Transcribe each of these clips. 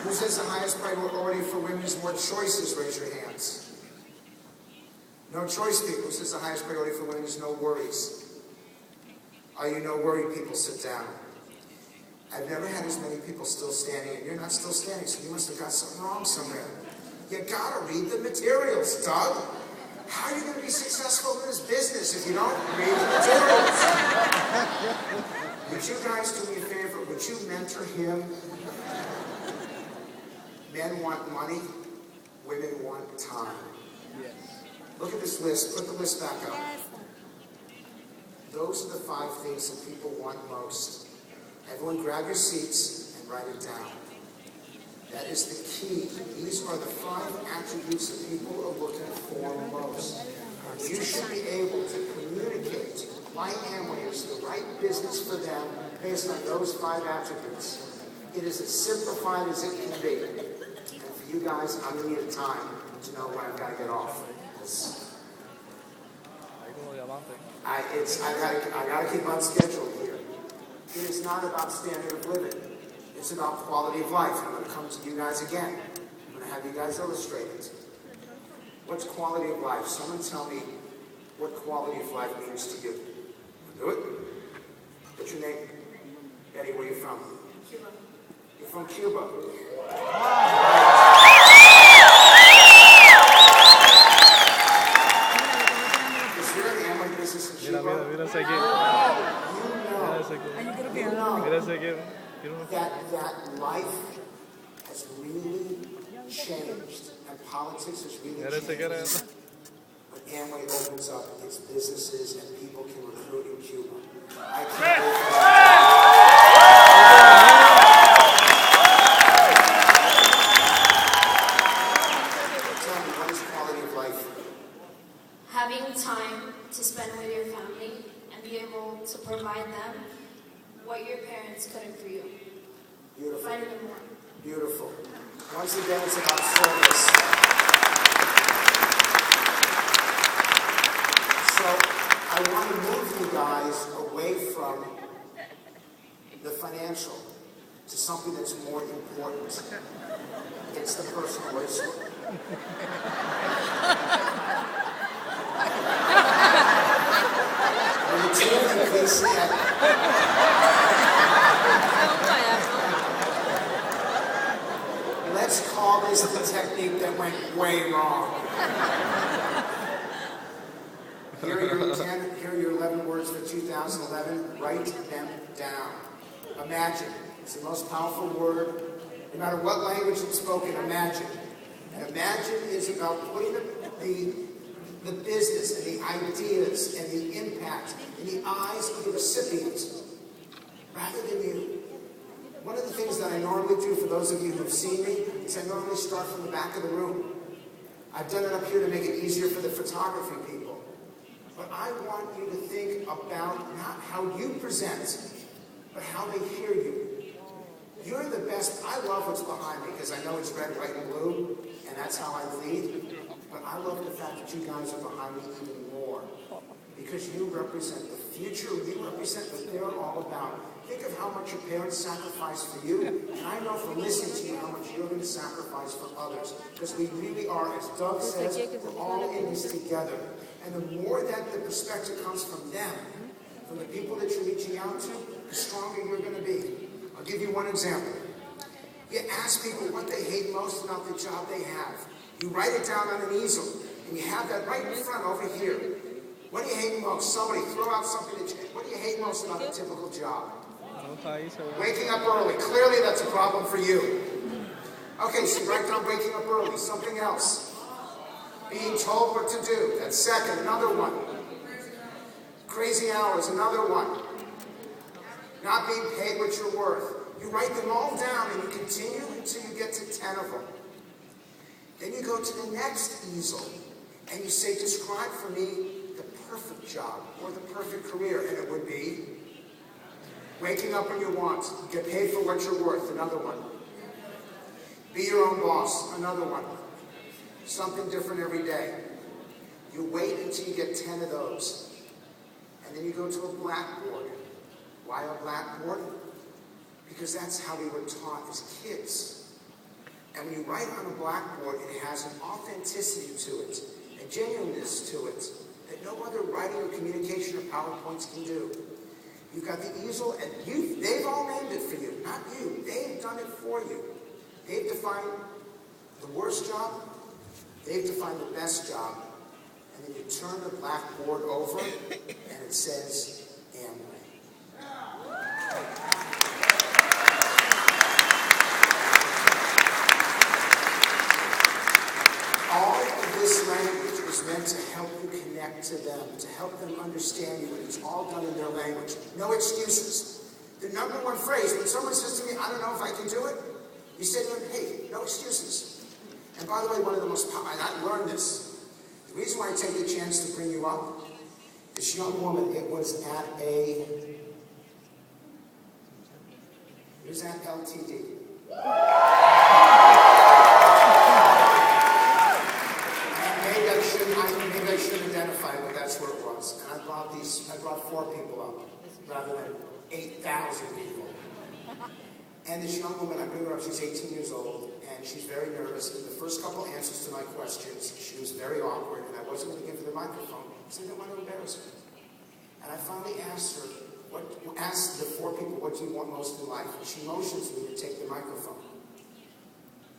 Who says the highest priority for women is more choices? Raise your hands. No choice people. Who says the highest priority for women is no worries? Are you no worry people? Sit down. I've never had as many people still standing, and you're not still standing, so you must have got something wrong somewhere. You gotta read the materials, Doug. How are you going to be successful in this business if you don't read the materials? Would you guys do me a favor? Would you mentor him? Men want money, women want time. Yes. Look at this list. Put the list back up. Yes. Those are the 5 things that people want most. Everyone grab your seats and write it down. That is the key. These are the 5 attributes that people are looking for most. You should be able to communicate why Amway is the right business for them based on those 5 attributes. It is as simplified as it can be. And for you guys, I'm going to need time to know when I've got to get off. I got to keep on schedule here. It is not about standard of living. It's about quality of life. I'm going to come to you guys again. I'm going to have you guys illustrate it. What's quality of life? Someone tell me what quality of life means to you. Do it? What's your name? Betty, where are you from? Cuba. You're from Cuba. Is there an Amway business in Cuba? That life has really changed, and politics has really changed. When Amway opens up its businesses and people can recruit in Cuba, I can't wait for that. Tell me, what is quality of life? Having time to spend with your family and be able to provide them what your parents couldn't for you. Beautiful. Providing them more. Beautiful. Once again, it's about service. So, I want to move you guys away from the financial to something that's more important. It's the personal issue. When the two of you please stand. Let's call this the technique that went way wrong. Here are your 11 words for 2011. Write them down. Imagine. It's the most powerful word. No matter what language it's spoken, imagine. And imagine is about putting the business and the ideas and the impact in the eyes of the recipient rather than you. One of the things that I normally do, for those of you who've seen me, is I normally start from the back of the room. I've done it up here to make it easier for the photography people. But I want you to think about not how you present, but how they hear you. You're the best. I love what's behind me because I know it's red, white, and blue, and that's how I lead. But I love the fact that you guys are behind me even more because you represent the future. You represent what they're all about. Think of how much your parents sacrificed for you, and I know from listening to you how much you're going to sacrifice for others, because we really are, as Doug says, we're all in this together. And the more that the perspective comes from them, from the people that you're reaching out to, the stronger you're going to be. I'll give you one example. You ask people what they hate most about the job they have. You write it down on an easel, and you have that right in front over here. What do you hate most? Somebody throw out something that you, what do you hate most about a typical job? Waking up early. Clearly that's a problem for you. Okay, so you write down waking up early. Something else. Being told what to do. That's second. Another one. Crazy hours. Another one. Not being paid what you're worth. You write them all down and you continue until you get to 10 of them. Then you go to the next easel and you say, describe for me the perfect job or the perfect career. And it would be waking up when you want, get paid for what you're worth, another one. Be your own boss, another one. Something different every day. You wait until you get 10 of those. And then you go to a blackboard. Why a blackboard? Because that's how we were taught as kids. And when you write on a blackboard, it has an authenticity to it, a genuineness to it, that no other writing or communication or PowerPoints can do. You've got the easel, and they've all named it for you, not you. They've done it for you. They've defined the worst job, they've defined the best job, and then you turn the blackboard over, and it says, Amway. All of this language is meant to help you connect to them, to help them understand you, and it's all done in their language. No excuses. The number one phrase, when someone says to me, I don't know if I can do it, you say to them, hey, no excuses. And by the way, one of the most powerful, and I learned this, the reason why I take the chance to bring you up, this young woman, it was at LTD. Maybe I should identify, but that's where it was. And I brought 4 people up, rather than 8,000 people. And this young woman, I bring her up, she's 18 years old, and she's very nervous. And the first couple answers to my questions, she was very awkward, and I wasn't going to give her the microphone, because I didn't want to embarrass her. And I finally asked her, asked the 4 people, what do you want most in life? And she motions me to take the microphone.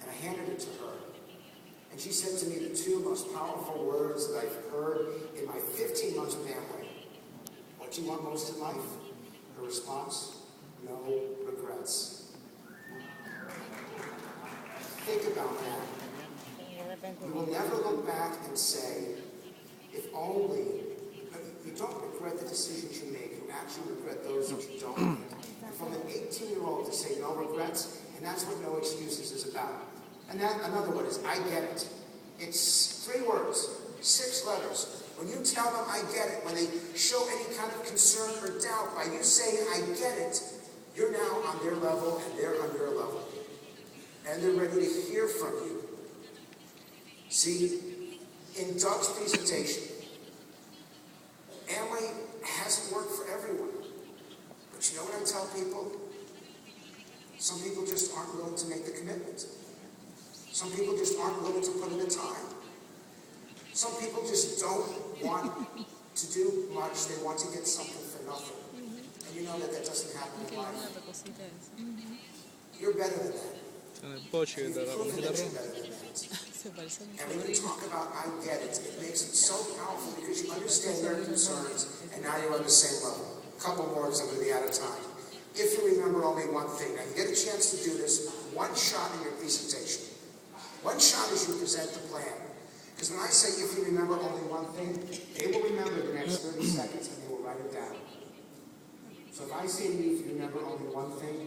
And I handed it to her. And she said to me the 2 most powerful words that I've heard in my 15 months with Amway. What do you want most in life? Her response, no regrets. Think about that. You will never look back and say, if only, you don't regret the decisions you make, you actually regret those that you don't make. And from an 18-year-old to say no regrets, and that's what no excuses is about. And that, another one is, I get it. It's 3 words, 6 letters. When you tell them, I get it, when they show any kind of concern or doubt, by you saying, I get it, you're now on their level and they're on your level. And they're ready to hear from you. See, in Doug's presentation, Amway hasn't worked for everyone. But you know what I tell people? Some people just aren't willing to make the commitment. Some people just aren't willing to put in the time. Some people just don't want to do much. They want to get something for nothing. And you know that that doesn't happen in life. You're better than that. You've proven that you're better than that. And when you talk about I get it, it makes it so powerful because you understand their concerns and now you're on the same level. A couple more because I'm going to be out of time. If you remember only one thing, now you get a chance to do this, 1 shot in your presentation. 1 shot as you present the plan. Because when I say if you remember only one thing, they will remember the next 30 seconds and they will write it down. So if I say to you, if you remember only one thing,